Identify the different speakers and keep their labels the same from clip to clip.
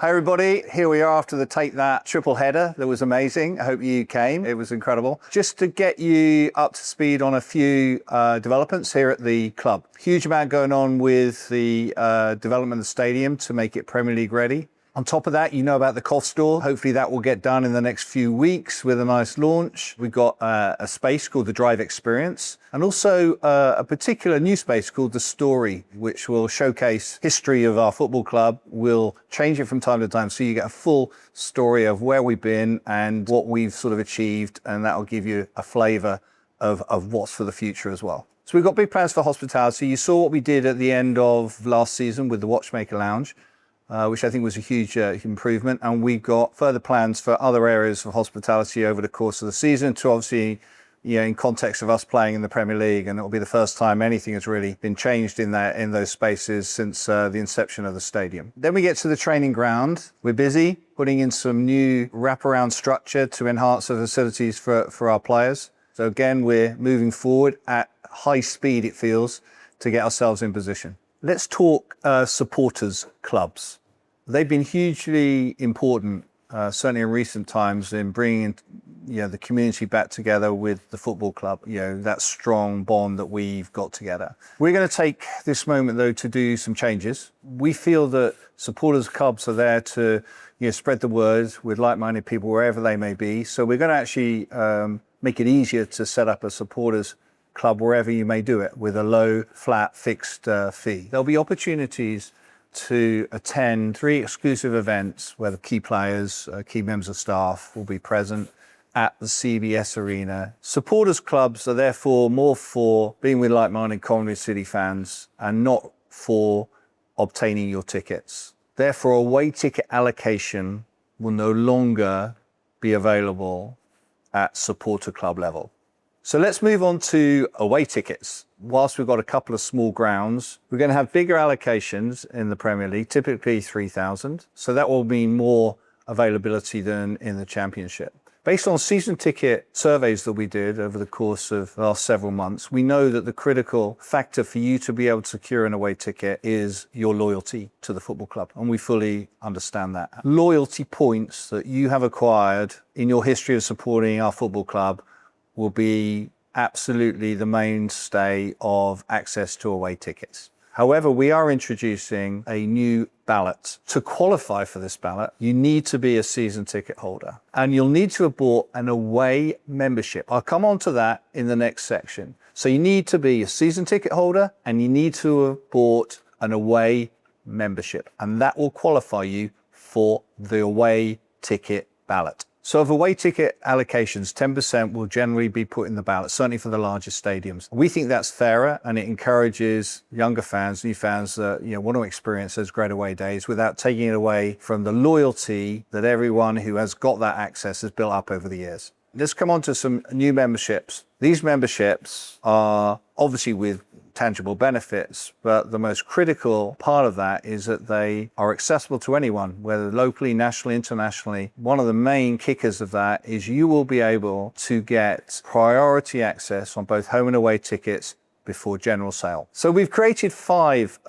Speaker 1: Hi everybody, here we are after the Take That triple header. That was amazing. I hope you came. It was incredible. Just to get you up to speed on a few developments here at the club. Huge amount going on with the development of the stadium to make it Premier League ready. On top of that, you know about the cough store. Hopefully that will get done in the next few weeks with a nice launch. We've got a space called the Drive Experience, and also a particular new space called the Story, which will showcase history of our football club. We'll change it from time to time so you get a full story of where we've been and what we've sort of achieved, and that will give you a flavour of what's for the future as well. So we've got big plans for hospitality. You saw what we did at the end of last season with the Watchmaker Lounge, which I think was a huge improvement. And we've got further plans for other areas of hospitality over the course of the season to obviously, in context of us playing in the Premier League. And it'll be the first time anything has really been changed in those spaces since the inception of the stadium. Then we get to the training ground. We're busy putting in some new wraparound structure to enhance the facilities for our players. So again, we're moving forward at high speed, it feels, to get ourselves in position. Let's talk supporters clubs. They've been hugely important, certainly in recent times, in bringing the community back together with the football club, that strong bond that we've got together. We're going to take this moment, though, to do some changes. We feel that supporters clubs are there to spread the word with like-minded people wherever they may be. So we're going to actually make it easier to set up a supporters club wherever you may do it with a low, flat, fixed fee. There'll be opportunities to attend 3 exclusive events where the key players, key members of staff will be present at the CBS Arena. Supporters clubs are therefore more for being with like-minded Coventry City fans and not for obtaining your tickets. Therefore, away ticket allocation will no longer be available at supporter club level. So let's move on to away tickets. Whilst we've got a couple of small grounds, we're going to have bigger allocations in the Premier League, typically 3,000. So that will mean more availability than in the Championship. Based on season ticket surveys that we did over the course of the last several months, we know that the critical factor for you to be able to secure an away ticket is your loyalty to the football club. And we fully understand that. Loyalty points that you have acquired in your history of supporting our football club will be absolutely the mainstay of access to away tickets. However, we are introducing a new ballot. To qualify for this ballot, you need to be a season ticket holder and you'll need to have bought an away membership. I'll come on to that in the next section. So you need to be a season ticket holder and you need to have bought an away membership, and that will qualify you for the away ticket ballot. So of away ticket allocations, 10% will generally be put in the ballot, certainly for the largest stadiums. We think that's fairer, and it encourages younger fans, new fans that want to experience those great away days without taking it away from the loyalty that everyone who has got that access has built up over the years. Let's come on to some new memberships. These memberships are obviously with tangible benefits, but the most critical part of that is that they are accessible to anyone, whether locally, nationally, internationally. One of the main kickers of that is you will be able to get priority access on both home and away tickets before general sale. So we've created 5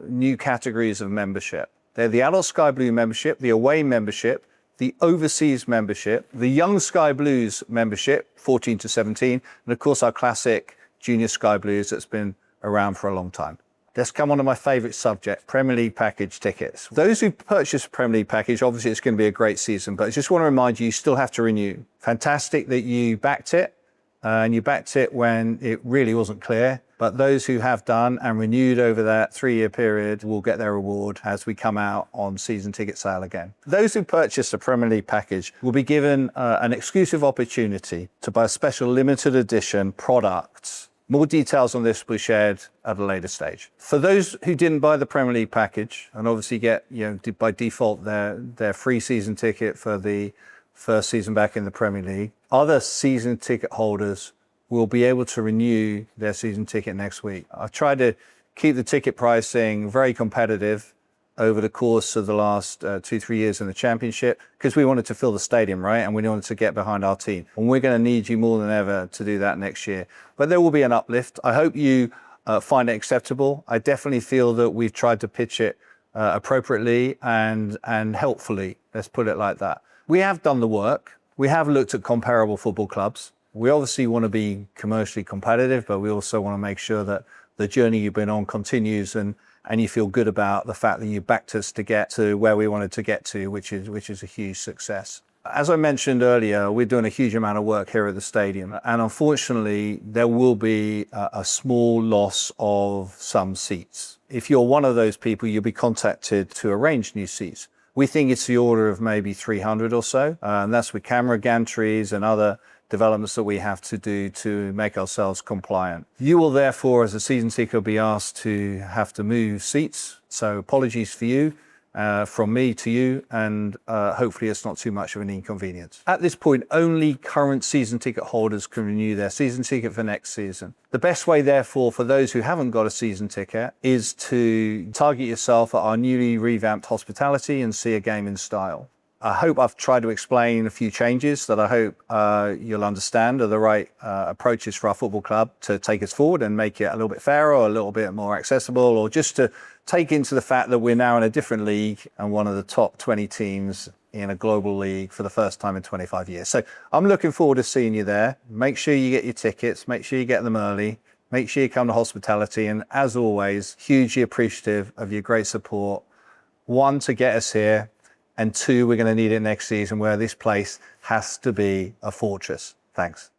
Speaker 1: new categories of membership. They're the adult Sky Blue membership, the away membership, the overseas membership, the young Sky Blues membership, 14 to 17, and of course our classic Junior Sky Blues that's been around for a long time. Let's come on to my favourite subject, Premier League package tickets. Those who purchase a Premier League package, obviously it's going to be a great season, but I just want to remind you, you still have to renew. Fantastic that you backed it, and you backed it when it really wasn't clear. But those who have done and renewed over that 3-year period will get their reward as we come out on season ticket sale again. Those who purchase a Premier League package will be given an exclusive opportunity to buy a special limited edition product. More details on this will be shared at a later stage. For those who didn't buy the Premier League package and obviously get, by default, their free season ticket for the first season back in the Premier League, other season ticket holders will be able to renew their season ticket next week. I've tried to keep the ticket pricing very competitive over the course of the last 2-3 years in the Championship, because we wanted to fill the stadium, right? And we wanted to get behind our team. And we're going to need you more than ever to do that next year. But there will be an uplift. I hope you find it acceptable. I definitely feel that we've tried to pitch it appropriately and helpfully. Let's put it like that. We have done the work. We have looked at comparable football clubs. We obviously want to be commercially competitive, but we also want to make sure that the journey you've been on continues and you feel good about the fact that you backed us to get to where we wanted to get to, which is a huge success. As I mentioned earlier, we're doing a huge amount of work here at the stadium, and unfortunately, there will be a small loss of some seats. If you're one of those people, you'll be contacted to arrange new seats. We think it's the order of maybe 300 or so, and that's with camera gantries and other developments that we have to do to make ourselves compliant. You will therefore, as a season ticket, be asked to have to move seats. So apologies for you, from me to you, and hopefully it's not too much of an inconvenience. At this point, only current season ticket holders can renew their season ticket for next season. The best way, therefore, for those who haven't got a season ticket is to target yourself at our newly revamped hospitality and see a game in style. I hope I've tried to explain a few changes that I hope you'll understand are the right approaches for our football club to take us forward and make it a little bit fairer or a little bit more accessible, or just to take into the fact that we're now in a different league and one of the top 20 teams in a global league for the first time in 25 years. So I'm looking forward to seeing you there. Make sure you get your tickets, make sure you get them early, make sure you come to hospitality, and as always, hugely appreciative of your great support. One, to get us here, and two, we're going to need it next season, where this place has to be a fortress. Thanks.